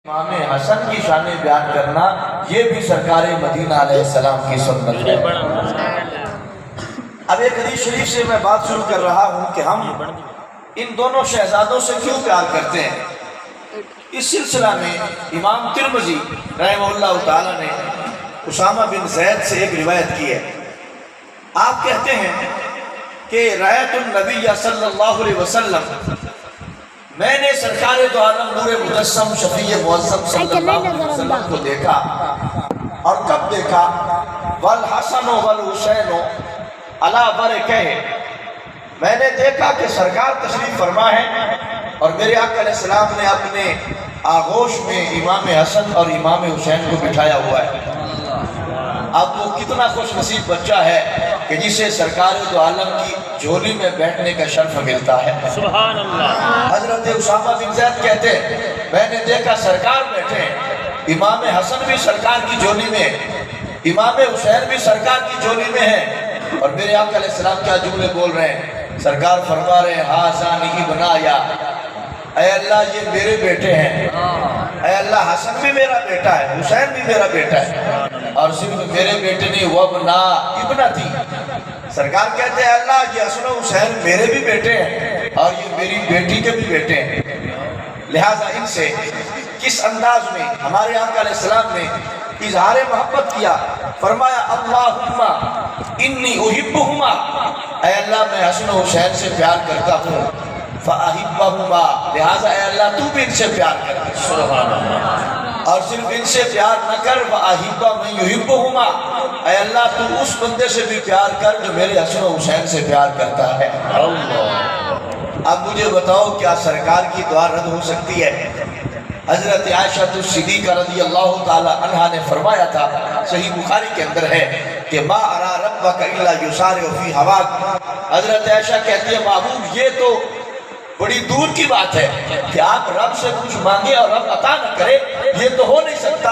امام حسن کی شان بیان کرنا یہ بھی سرکار مدینہ علیہ السلام کی سنت ہے۔ اب ایک حدیث شریف سے میں بات شروع کر رہا ہوں کہ ہم ان دونوں شہزادوں سے کیوں پیار کرتے ہیں۔ اس سلسلہ میں امام ترمذی رحمہ اللہ تعالی نے اسامہ بن زید سے ایک روایت کی ہے۔ آپ کہتے ہیں کہ رأیت النبی صلی اللہ علیہ وسلم، میں نے سرکار دو عالم نور مجسم شفیع معظم صلی اللہ علیہ وسلم کو دیکھا، اور کب دیکھا؟ والحسن والحسین علی برکہ، میں نے دیکھا کہ سرکار تشریف فرما ہے اور میرے آقا علیہ السلام نے اپنے آغوش میں امام حسن اور امام حسین کو بٹھایا ہوا ہے۔ اب وہ کتنا خوش نصیب بچہ ہے کہ جسے سرکار دو عالم کی جھولی میں بیٹھنے کا شرف ملتا ہے۔ سبحان اللہ۔ حضرت اسامہ بن زید کہتے ہیں میں نے دیکھا سرکار بیٹھے ہیں، امام حسن بھی سرکار کی جھولی میں، امام حسین بھی سرکار کی جھولی میں ہے، اور میرے آقا علیہ السلام کیا جملے بول رہے ہیں؟ سرکار فرما رہے ہیں ہاذا نہیں بنایا، اے اللہ یہ میرے بیٹے ہیں، اے اللہ حسن بھی میرا بیٹا ہے، حسین بھی میرا بیٹا ہے، اور صرف میرے بیٹے نہیں وابنا ابنہ تھی۔ سرکار کہتے ہیں اللہ یہ حسن و حسین میرے بھی بیٹے ہیں اور یہ میری بیٹی کے بھی بیٹے ہیں، لہٰذا ان سے کس انداز میں ہمارے آقا علیہ السلام نے اظہار محبت کیا، فرمایا اللہم انی احبہما، اے اللہ میں حسن و حسین سے پیار کرتا ہوں، فاحبہما، لہٰذا اے اللہ تو بھی ان سے پیار کر۔ سبحان اللہ۔ اور صرف ان سے پیار نہ کر، وَأَحِبَّ مَن يُحِبُّهُمَا، اے اللہ تو اس بندے سے بھی پیار کر جو میرے حسن و حسین سے پیار کرتا ہے۔ اب مجھے بتاؤ کیا سرکار کی دعا رد ہو سکتی ہے؟ حضرت عائشہ صدیقہ رضی اللہ تعالی عنہا نے فرمایا تھا، صحیح بخاری کے اندر ہے کہ ما ارا ربک الا یسارع فی ہواک، حضرت عائشہ کہتی ہے محبوب یہ تو بڑی دور کی بات ہے کہ آپ رب سے کچھ مانگے اور رب عطا نہ کرے، یہ تو ہو نہیں سکتا۔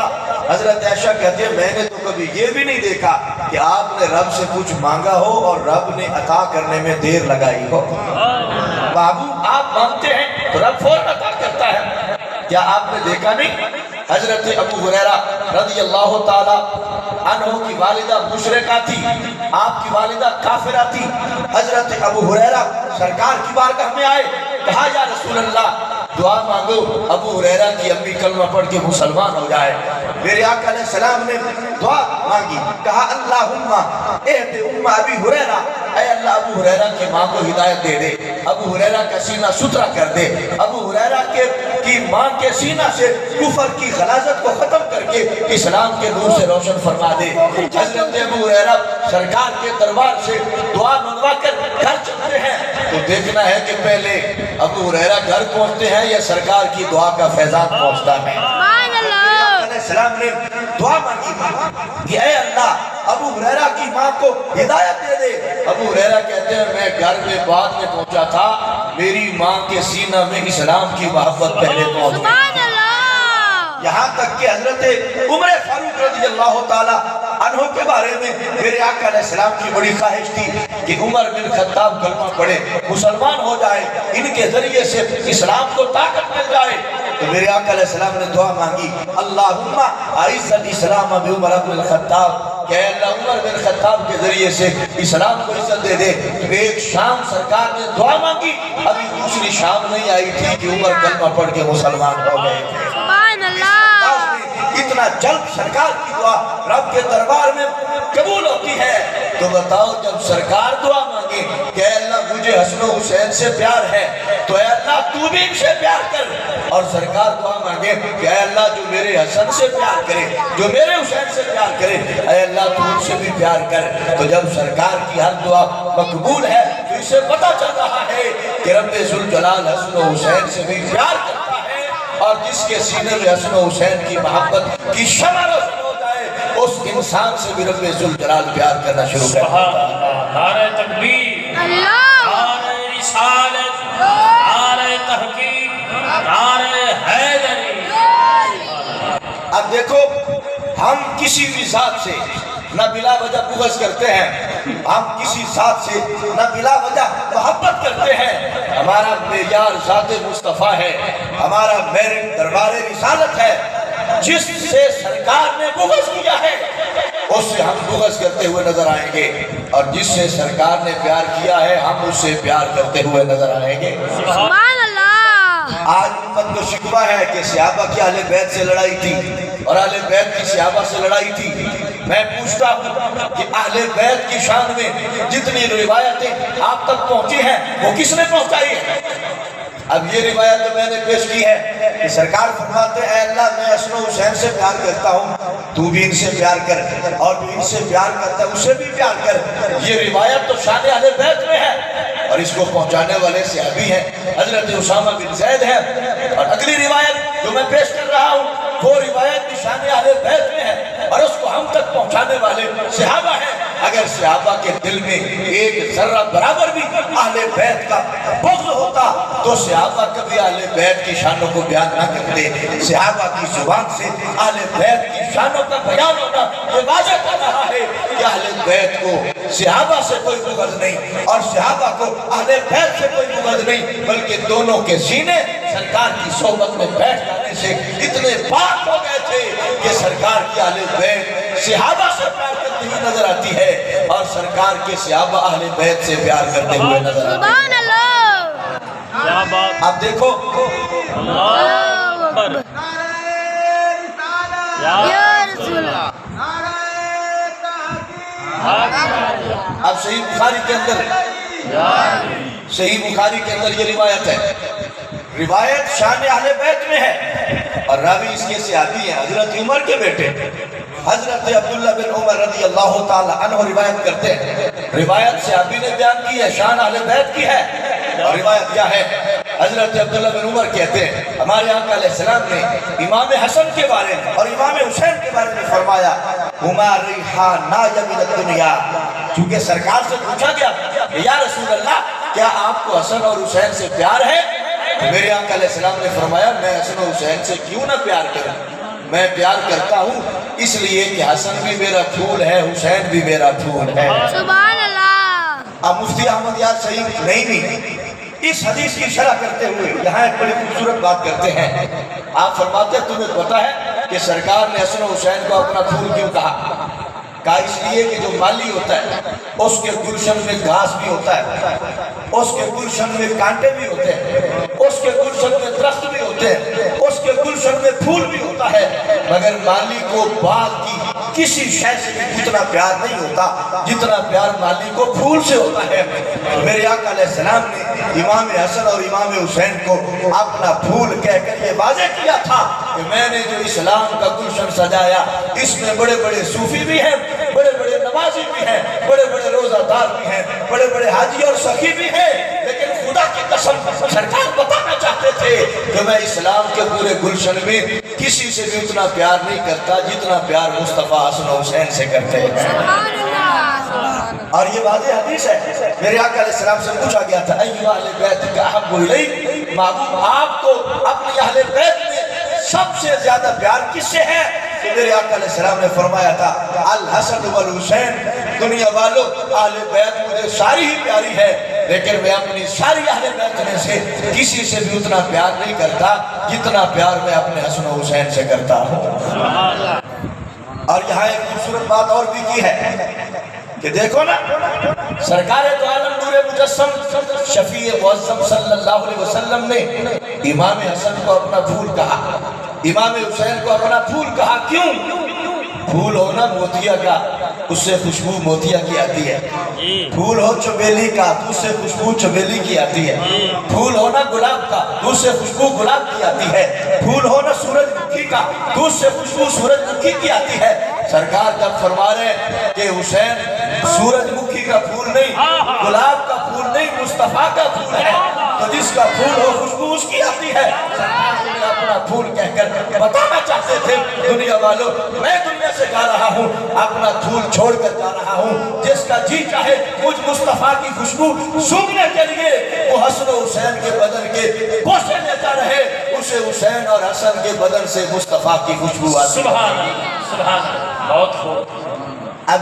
حضرت عائشہ کہتے ہیں میں نے تو کبھی یہ بھی نہیں دیکھا کہ آپ نے رب سے کچھ مانگا ہو اور رب نے عطا کرنے میں دیر لگائی ہو۔ محبوب آپ مانگتے ہیں تو رب فوراً عطا کرتا ہے، کیا آپ نے دیکھا نہیں؟ حضرت ابو ہریرہ رضی اللہ تعالی عنہ کی والدہ مشرکہ تھی، آپ کی والدہ کافرہ تھی۔ حضرت ابو ہریرہ سرکار کی بارگاہ میں آئے، کہا یا رسول اللہ دعا مانگو، ابو ہریرہ کی امی کلمہ پڑھ کے مسلمان ہو جائے۔ میرے آقا علیہ السلام نے دعا مانگی، کہا اللہم اہد ام ابی ہریرہ، اے اللہ ابو ہریرہ کی ماں کو ہدایت دے دے، ابو ہریرہ کا سینہ ستھرا کر دے، ابو ہریرہ کی ماں کے سینہ سے کفر کی غلاظت کو ختم کر کے اسلام کے نور سے روشن فرما دے۔ حضرت ابو ہریرہ سرکار کے دربار سے دعا منگوا کر گھر چلتے ہیں تو دیکھنا ہے کہ پہلے ابو ہریرہ گھر پہنچتے ہیں یا سرکار کی دعا کا فیضان پہنچتا ہے۔ علیہ السلام نے دعا مانگی کہ اے اللہ ابو ہریرہ کی ماں کو ہدایت دے دے۔ ابو ہریرہ کہتے ہیں میں گھر میں بعد میں پہنچا تھا، میری ماں کے سینہ میں اسلام کی محبت پہلے پہنچ گئی۔ یہاں تک کہ حضرت عمر فاروق رضی اللہ تعالی عنہ کے بارے میں میرے آقا علیہ السلام کی بڑی خواہش تھی کہ عمر بن خطاب کلمہ پڑھے، مسلمان ہو جائے، ان کے ذریعے سے اسلام کو طاقت مل جائے۔ تو میرے آقا علیہ السلام نے دعا مانگی اللہم اعز الاسلام بعمر بن الخطاب، کہ اللہ عمر بن خطاب کے ذریعے سے اسلام کو عزت دے دے۔ ایک شام سرکار نے دعا مانگی، ابھی دوسری شام نہیں آئی تھی کہ عمر کلمہ پڑھ کے مسلمان ہو گئے تھے۔ اتنا جلد سرکار کی دعا رب کے دربار میں قبول ہوتی ہے، تو بتاؤ جب سرکار دعا مانگے کہ اے اللہ مجھے حسن و حسین سے پیار ہے تو اے اللہ تو بھی ان سے پیار کر، اور سرکار دعا مانگے کہ اے اللہ جو میرے حسن سے پیار کرے، جو میرے حسین سے پیار کرے، اے اللہ تو ان سے بھی پیار کر۔ تو جب سرکار کی ہر دعا مقبول ہے تو اسے پتہ چل رہا ہے کہ رب ذوالجلال حسن و حسین سے بھی پیار کرتا ہے، اور جس کے سینے میں حسن و حسین کی محبت کی شمع روشن ہو جائے اس انسان سے بھی رب ذوالجلال پیار کرنا شروع کر دیتا ہے۔ نعرہ تکبیر، نعرہ رسالت، نعرہ تحقیق، نعرہ حیدری۔ اب دیکھو ہم کسی بھی ذات سے نہ بلا وجہ بغض کرتے ہیں، ہم کسی ذات سے نہ بلا وجہ محبت کرتے ہیں. ہمارا معیار ذات مصطفیٰ ہے, ہمارا میرٹ دربار رسالت ہے. جس سے سرکار نے بغض کیا ہے اس سے ہم بغض کرتے ہوئے نظر آئیں گے, اور جس سے سرکار نے پیار کیا ہے ہم اس سے پیار کرتے ہوئے نظر آئیں گے. سبحان اللہ. آج امت کو شکوہ ہے کہ صحابہ کی اہل بیت سے لڑائی تھی اور اہل بیت کی صحابہ سے لڑائی تھی. میں پوچھتا ہوں کہ اہل بیت کی شان میں جتنی روایتیں آپ تک پہنچی ہیں وہ کس نے پہنچائی ہے؟ اب یہ روایت میں نے پیش کی ہے کہ سرکار فرماتے ہیں اے اللہ میں حسن و حسین سے پیار کرتا ہوں, تو بھی ان سے پیار کر, اور جو ان سے پیار کرتا ہے اسے بھی پیار کر. یہ روایت تو شان اہل بیت میں ہے, اور اس کو پہنچانے والے صحابی ہیں حضرت اسامہ بن زید ہے. اور اگلی روایت جو میں پیش کر رہا ہوں وہ روایت بھی شان اہل بیت میں ہے, اور اس کو ہم تک پہنچانے والے صحابہ ہیں. اگر صحابہ کے دل میں ایک ذرہ برابر بھی اہل بیت کا بغض ہوتا تو صحابہ کبھی اہل بیت کی شانوں کو بیان نہ کرتے. صحابہ کی زبان سے اہل بیت کی شانوں کا بیان ہونا یہ واضح کر رہا ہے کہ اہل بیت کو صحابہ سے کوئی بغض نہیں اور صحابہ کو اہل بیت سے کوئی بغض نہیں, بلکہ دونوں کے سینے سرکار کی صحبت میں بیٹھ جانے سے اتنے پاک ہو گئے تھے کہ سرکار کی اہل بیت صحابہ سے پیار کرتی ہوئی نظر آتی ہے اور سرکار کے صحابہ اہل بیت سے پیار کرتے ہوئے نظر آتے ہیں. سبحان اللہ. کیا بات. اب دیکھو اللہ اکبر. یا رسول اللہ. اب صحیح بخاری کے اندر یہ روایت ہے. روایت شان اہل بیت میں ہے اور راوی اس کے صحابی ہیں حضرت عمر کے بیٹے حضرت عبداللہ بن عمر رضی اللہ تعالی عنہ روایت کرتے ہیں. روایت صحابی نے بیان کی ہے, شان اہل بیت کی ہے. اور روایت کیا ہے؟ حضرت عبداللہ بن عمر کہتے ہیں ہمارے آقا علیہ السلام نے امام حسن کے بارے میں اور امام حسین کے بارے میں فرمایا ہما ریحانا من الدنیا. چونکہ سرکار سے پوچھا گیا کہ یا رسول اللہ کیا آپ کو حسن اور حسین سے پیار ہے؟ میرے آقا علیہ السلام نے فرمایا میں حسن و حسین سے کیوں نہ پیار کروں, میں پیار کرتا ہوں اس لیے کہ حسن بھی میرا پھول ہے, حسین بھی میرا پھول ہے. سبحان اللہ. اب مفتی احمد یار صحیح نہیں بھی اس حدیث کی شرح کرتے ہوئے یہاں ایک بڑی خوبصورت بات کرتے ہیں. آپ فرماتے ہیں تمہیں پتا ہے کہ سرکار نے حسن و حسین کو اپنا پھول کیوں کہا؟ کہا اس لیے کہ جو مالی ہوتا ہے اس کے گلشن میں گھاس بھی ہوتا ہے, اس کے گلشن میں کانٹے بھی ہوتے ہیں, اس کے گلشن میں درخت بھی ہوتے ہیں, اس کے گلشن میں پھول بھی ہوتا ہے, مگر مالی کو باغ کی کسی شے سے بھی اتنا پیار نہیں ہوتا جتنا پیار مالی کو پھول سے ہوتا ہے. میرے آقا علیہ السلام نے امام حسن اور امام حسین کو اپنا پھول کہہ کر یہ واضح کیا تھا کہ میں نے جو اسلام کا گلشن سجایا اس میں بڑے بڑے صوفی بھی ہیں, بڑے بڑے نمازی بھی ہیں, بڑے بڑے روزہ دار بھی ہیں, بڑے بڑے حاجی اور سخی بھی ہیں, لیکن خدا کی قسم سرکار بتانا چاہتے تھے کہ میں اسلام کے پورے گلشن میں کسی سے بھی اتنا پیار نہیں کرتا جتنا پیار مصطفیٰ حسن و حسین سے کرتے ہیں. سبحان اللہ. اور یہ واضح حدیث ہے. میرے آقا علیہ السلام سے پوچھا گیا تھا ایھا اہل بیت کا احب الیک, محبوب آپ کو اپنی اہل بیت میں سب سے زیادہ پیار کس سے ہے؟ کہ میرے آقا علیہ السلام نے فرمایا تھا الحسن والحسین, دنیا والوں اہل بیت مجھے ساری ہی پیاری ہے لیکن میں اپنی ساری اہل بیت میں سے کسی سے بھی اتنا پیار نہیں کرتا جتنا پیار میں اپنے حسن و حسین سے کرتا ہوں. اور یہاں ایک خوبصورت بات اور بھی کی ہے کہ دیکھو نا سرکار دو عالم نور مجسم شفیع معظم صلی اللہ علیہ وسلم نے امام حسن کو اپنا پھول کہا, امام حسین کو اپنا پھول کہا. کیوں؟ پھول ہونا موتیا کا اس سے خوشبو موتیا کی آتی ہے, پھول ہو چمیلی کا تو اس سے خوشبو چمیلی کی آتی ہے, پھول ہونا گلاب کا تو اس سے خوشبو گلاب کی آتی ہے, پھول ہونا سورج مکھی کا تو اس سے خوشبو سورج مکھی کی آتی ہے. سرکار جب فرما رہے ہیں کہ حسین سورج مکھی کا پھول نہیں, گلاب کا پھول نہیں, مصطفیٰ کا پھول ہے, تو جس کا پھول ہو خوشبو اس کی آتی ہے. سرکار نے اپنا پھول کہہ کر بتانا چاہتے تھے دنیا والوں میں دنیا سے جا رہا ہوں, اپنا پھول چھوڑ کر جا رہا ہوں, جس کا جی چاہے مجھ مصطفیٰ کی خوشبو سونگھنے کے لیے وہ حسن و حسین کے بدن کے بوسے لیتا رہے, اسے حسین اور حسن کے بدن سے مصطفیٰ کی خوشبو آتی ہے. سبحان اللہ, سبحان اللہ, بہت خوب. اب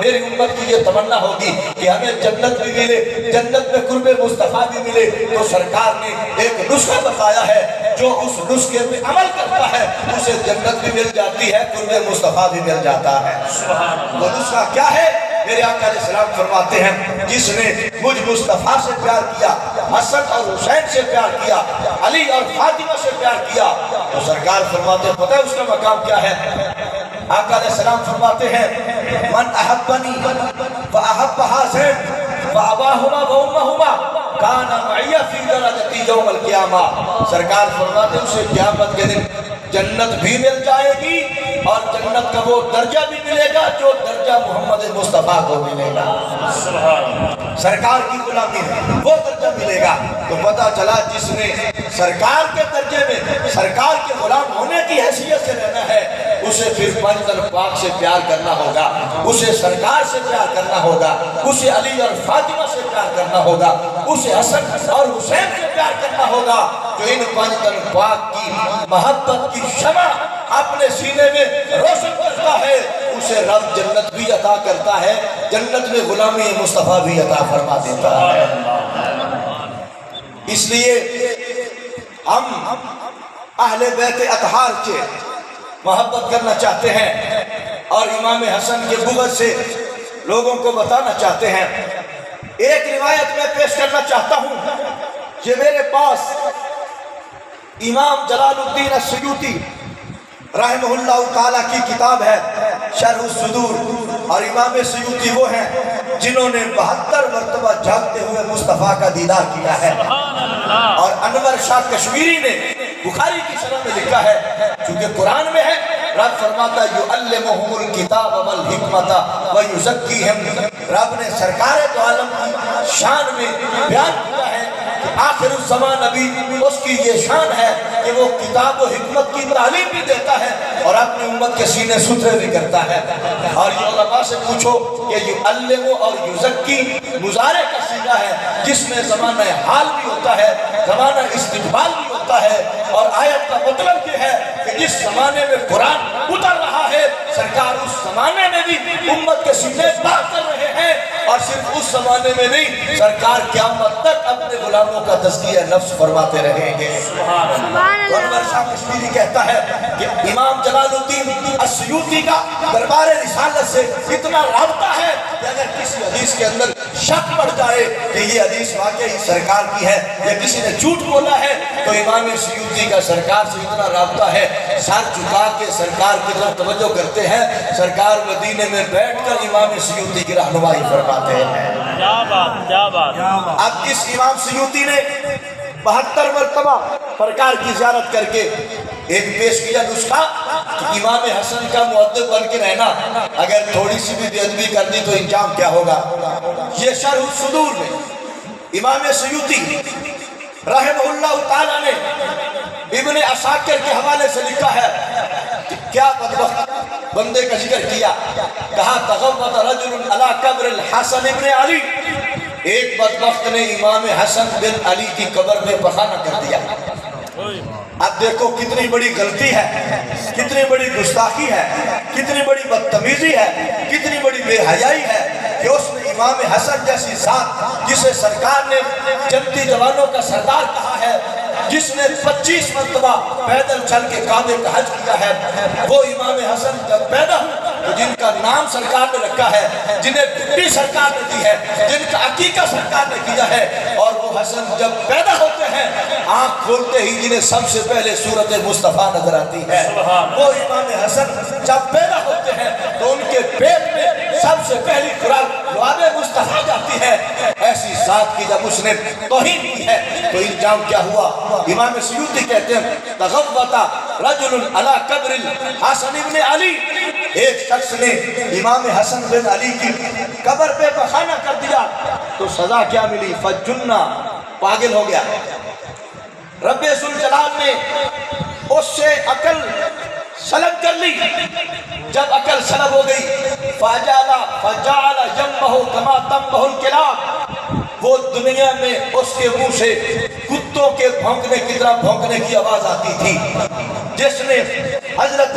میری امت کی یہ تمنا ہوگی کہ ہمیں جنت بھی ملے، جنت میں قرب مصطفیٰ بھی ملے، تو سرکار نے ایک نسخہ بتایا ہے جو اس نسخے پہ عمل کرتا ہے اسے جنت بھی مل جاتی ہے، قرب مصطفیٰ بھی مل جاتا ہے۔ وہ نسخہ کیا ہے؟ میرے آقا علیہ السلام فرماتے ہیں جس نے مجھ مصطفیٰ سے پیار کیا، حسن اور حسین سے پیار کیا، علی اور فاطمہ سے پیار کیا، تو سرکار فرماتے ہیں پتہ ہے اس کا مقام کیا ہے؟ آقا علیہ السلام فرماتے ہیں من احبنی فاحب حسین فاباہما وامہما کان معی فی درجتی یوم القیامہ۔ سرکار فرماتے ہیں اسے قیامت کے دن جنت بھی مل جائے گی اور جنت کا وہ درجہ بھی ملے گا جو درجہ محمد مصطفیٰ کو ملے گا۔ سرکار کی غلامی میں وہ درجہ ملے گا۔ تو پتہ چلا جس نے سرکار کے درجے میں سرکار کے غلام ہونے کی حیثیت سے رہنا ہے اسے پھر پنجتن پاک سے پیار کرنا ہوگا، اسے سرکار سے پیار کرنا ہوگا، اسے علی اور فاطمہ سے پیار کرنا ہوگا، اسے حسن اور حسین سے پیار کرنا ہوگا۔ جو ان پنجتن پاک کی محبت کی شمع اپنے سینے میں روشن کرتا ہے اسے رب جنت بھی عطا کرتا ہے، جنت میں غلامی مصطفیٰ بھی عطا فرما دیتا ہے۔ اس لیے ہم اہل بیت اطہار سے محبت کرنا چاہتے ہیں اور امام حسن کے بغض سے لوگوں کو بتانا چاہتے ہیں۔ ایک روایت میں پیش کرنا چاہتا ہوں، یہ میرے پاس امام جلال الدین السیوطی رحمہ اللہ تعالیٰ کی کتاب ہے شرح الصدور، اور امام سیوطی وہ ہیں جنہوں نے 72 مرتبہ جاگتے ہوئے مصطفیٰ کا دیدار کیا ہے، اور انور شاہ کشمیری نے بخاری کی شرح میں لکھا ہے چونکہ قرآن میں ہے رب فرماتا یعلمہم الکتاب والحکمت ویزکیہم۔ رب نے سرکار دو عالم کی شان میں بیان کیا ہے کہ آخر الزمان نبی اس کی یہ شان ہے کہ وہ کتاب و حکمت کی تعلیم بھی دیتا ہے اور اپنی امت کے سینے ستھرے بھی کرتا ہے۔ اور یہ علماء سے پوچھو کہ یعلم اور یزکی مضارع کا صیغہ ہے جس میں زمانہ حال بھی ہوتا ہے، زمانہ استقبال بھی ہوتا ہے، اور آیت کا مطلب یہ ہے کہ جس زمانے میں قرآن اتر رہا ہے سرکار اس زمانے میں بھی امت کے سینے پار کر رہے ہیں، اور صرف اس زمانے میں نہیں سرکار قیامت تک اپنے غلاموں کا تزکیہ نفس فرماتے رہیں گے۔ انور شاہ کشمیری کہتا ہے کہ امام جلال الدین السیوطی کا دربار رسالت سے اتنا رابطہ ہے کہ اگر کسی حدیث کے اندر شک پڑ جائے کہ یہ حدیث واقعی سرکار کی ہے یا کسی نے جھوٹ بولا ہے تو امام سیوطی کا سرکار سے اتنا رابطہ ہے سر جھکا کے سرکار کی طرف توجہ کرتے ہیں، سرکار مدینے میں بیٹھ کر امام سیوطی کی رہنمائی فرماتے ہیں۔ کیا بات کیا بات۔ اب اس امام سیوطی نے 72 مرتبہ سرکار کی زیارت کر کے ایک پیش کیا نسخہ کہ امام حسن کا مؤدب بن کے رہنا، اگر تھوڑی سی بھی بے ادبی کر دی تو انجام کیا ہوگا۔ یہ شرح الصدور میں امام سیوطی رحمہ اللہ تعالیٰ نے ابن عساکر کے حوالے سے لکھا ہے کہ کیا بدبخت بندے کا ذکر کیا، کہا تغوط رجل علی قبر الحسن ابن علی، ایک بدبخت نے امام حسن بن علی کی قبر میں پخانہ کر دیا۔ اب دیکھو کتنی بڑی غلطی ہے، کتنی بڑی گستاخی ہے، کتنی بڑی بدتمیزی ہے، کتنی بڑی بے حیائی ہے کہ اس نے امام حسن جیسی ذات جسے سرکار نے جنتی جوانوں کا سردار کہا ہے، جس نے 25 مرتبہ پیدل چل کے کعبے کا حج کیا ہے، وہ امام حسن جب پیدا ہو تو جن کا نام سرکار نے رکھا ہے، جنہیں گھٹی سرکار نے دی ہے، جن کا عقیقہ سرکار نے کیا ہے، اور وہ حسن جب پیدا ہوتے ہیں آنکھ کھولتے ہی جنہیں سب سے پہلے صورت مصطفیٰ نظر آتی ہے، وہ امام حسن جب پیدا ہوتے ہیں تو ان کے پیٹ میں سب سے پہلی خوراک لعاب مصطفیٰ جاتی ہے۔ ایسی ذات کی جب اس نے توہین کی ہے تو انجام کیا ہوا؟ امام سیوطی کہتے ہیں تغوط رجل علی قبر الحسن ابن علی، ایک شخص نے امام حسن بن علی کی قبر پہ پخانہ کر دیا تو سزا کیا ملی؟ فجنہ، پاگل ہو گیا۔ رب ذوالجلال نے اس سے عقل سلب کر لی، جب عقل سلب ہو گئی فجعل جنبہ کما تنبہ الکلاب، وہ دنیا میں اس کے منہ سے کتوں کے بھونکنے کی طرح بھونکنے کی آواز آتی تھی۔ جس نے حضرت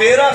13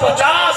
50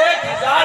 1000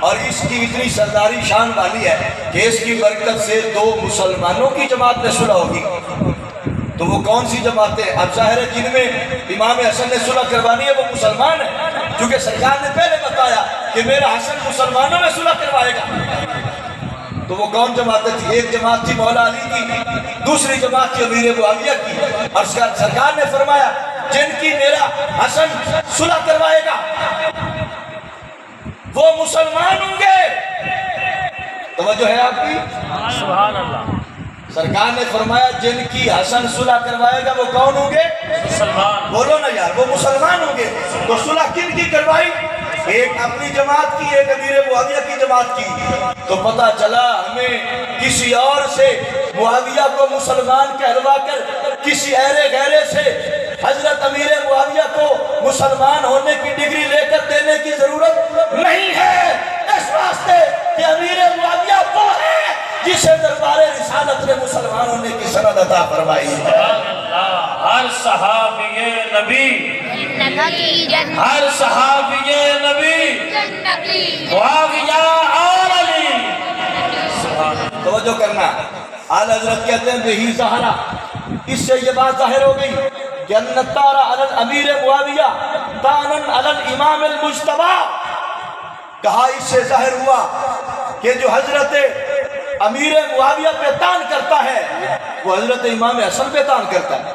اور اس کی اتنی سرداری شان والی ہے کہ اس کی برکت سے 2 مسلمانوں کی جماعت میں صلح ہوگی. تو وہ کون سی جماعتیں؟ اب ظاہر ہے جن میں امام حسن نے صلح کروانی ہے وہ مسلمان ہیں، کیونکہ سرکار نے پہلے بتایا کہ میرا حسن مسلمانوں میں صلح کروائے گا. تو وہ کون جماعتیں تھی؟ ایک جماعت تھی مولا علی کی، دوسری جماعت تھی امیر معاویہ کی. اور سرکار نے فرمایا جن کی میرا حسن صلح کروائے گا وہ مسلمان ہوں گے. توجہ ہے آپ کی؟ سبحان اللہ. سرکار نے فرمایا جن کی حسن صلح کروائے گا وہ کون ہوں گے؟ مسلمان. بولو نا یار، وہ مسلمان ہوں گے. تو صلح کن کی کروائی؟ ایک اپنی جماعت کی، ایک امیر معاویہ کی جماعت کی. تو پتہ چلا ہمیں کسی اور سے معاویہ کو مسلمان کہلوا کر کسی ایرے غیرے سے حضرت امیر معاویہ کو مسلمان ہونے کی ڈگری لے کر دینے کی ضرورت نہیں ہے، اس واسطے کہ امیر معاویہ وہ ہے جسے دربار رسالت نے مسلمان ہونے کی سند عطا فرمائی ہے. سبحان اللہ. ہر صحابی نبی، جنتی ہر صحابی نبی جنتی معاویہ اور علی. سبحان اللہ. توجہ کرنا. اعلی حضرت کہتے ہیں بہی ظاہرہ، اس سے یہ بات ظاہر ہو گئی کہ ان الطار علی الامیر معاویہ طعنا علی الامام المجتبی. کہا اس سے ظاہر ہوا کہ جو حضرت امیر معاویہ پہ طعن کرتا ہے وہ حضرت امام حسن پہ طعن کرتا ہے.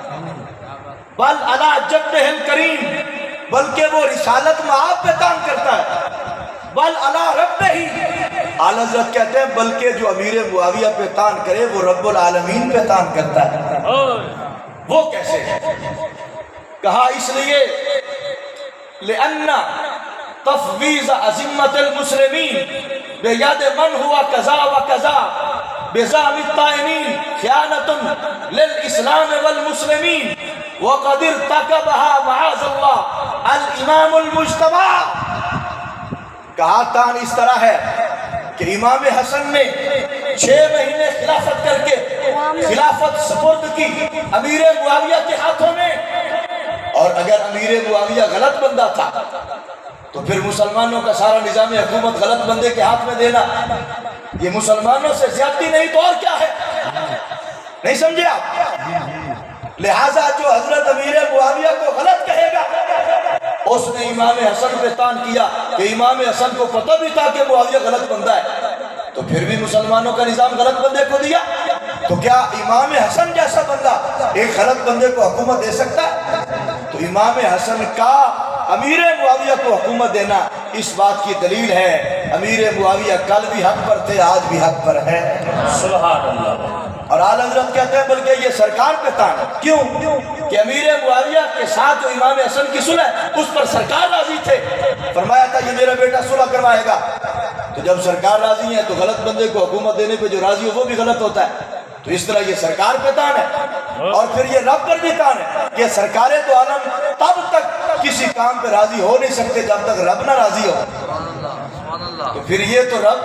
بل علی جدہ الکریم، بلکہ وہ رسالت مآب پہ طعن کرتا ہے. بل علی رب ہی، اعلی حضرت کہتے ہیں بلکہ جو امیر معاویہ پہ طعن کرے وہ رب العالمین پہ طعن کرتا ہے. وہ کیسے؟ کہا اس لیے لأن تفویض عظمت المسلمین بیاد من ہوا کذا و کذا بزعم الطائنین خیانت للاسلام والمسلمین وقد ارتکبها معاذ اللہ الامام المجتبی. کہا طعن اس طرح ہے کہ امام حسن نے 6 مہینے خلافت کر کے خلافت سپرد کی امیر معاویہ کے ہاتھوں میں، اور اگر امیر معاویہ غلط بندہ تھا تو پھر مسلمانوں کا سارا نظام حکومت غلط بندے کے ہاتھ میں دینا یہ مسلمانوں سے زیادتی نہیں تو اور کیا ہے؟ نہیں سمجھے آپ؟ لہٰذا جو حضرت امیر معاویہ کو غلط کہے گا اس نے امام حسن پہ طعن کیا کہ امام حسن کو پتہ بھی تھا کہ معاویہ غلط بندہ ہے، تو پھر بھی مسلمانوں کا نظام غلط بندے کو دیا. تو کیا امام حسن جیسا بندہ ایک غلط بندے کو حکومت دے سکتا ہے؟ تو امام حسن کا امیر معاویہ کو حکومت دینا اس بات کی دلیل ہے امیر معاویہ کل بھی حق پر تھے، آج بھی حق پر ہے. سبحان اللہ. اور اعلی حضرت کہتے ہیں بلکہ یہ سرکار پہ طعن ہے. کیوں؟ کہ امیر معاویہ کے ساتھ جو امام حسن کی صلح اس پر سرکار راضی تھے. فرمایا تھا یہ میرا بیٹا صلح کروائے گا. تو جب سرکار راضی ہے تو غلط بندے کو حکومت دینے پہ جو راضی ہو وہ بھی غلط ہوتا ہے. تو اس طرح یہ سرکار پہ طعن ہے اور پھر یہ رب پر بھی طعن ہے کہ سرکار تو عالم تب تک کسی کام پہ راضی ہو نہیں سکتے جب تک رب نہ راضی ہو. تو پھر یہ تو رب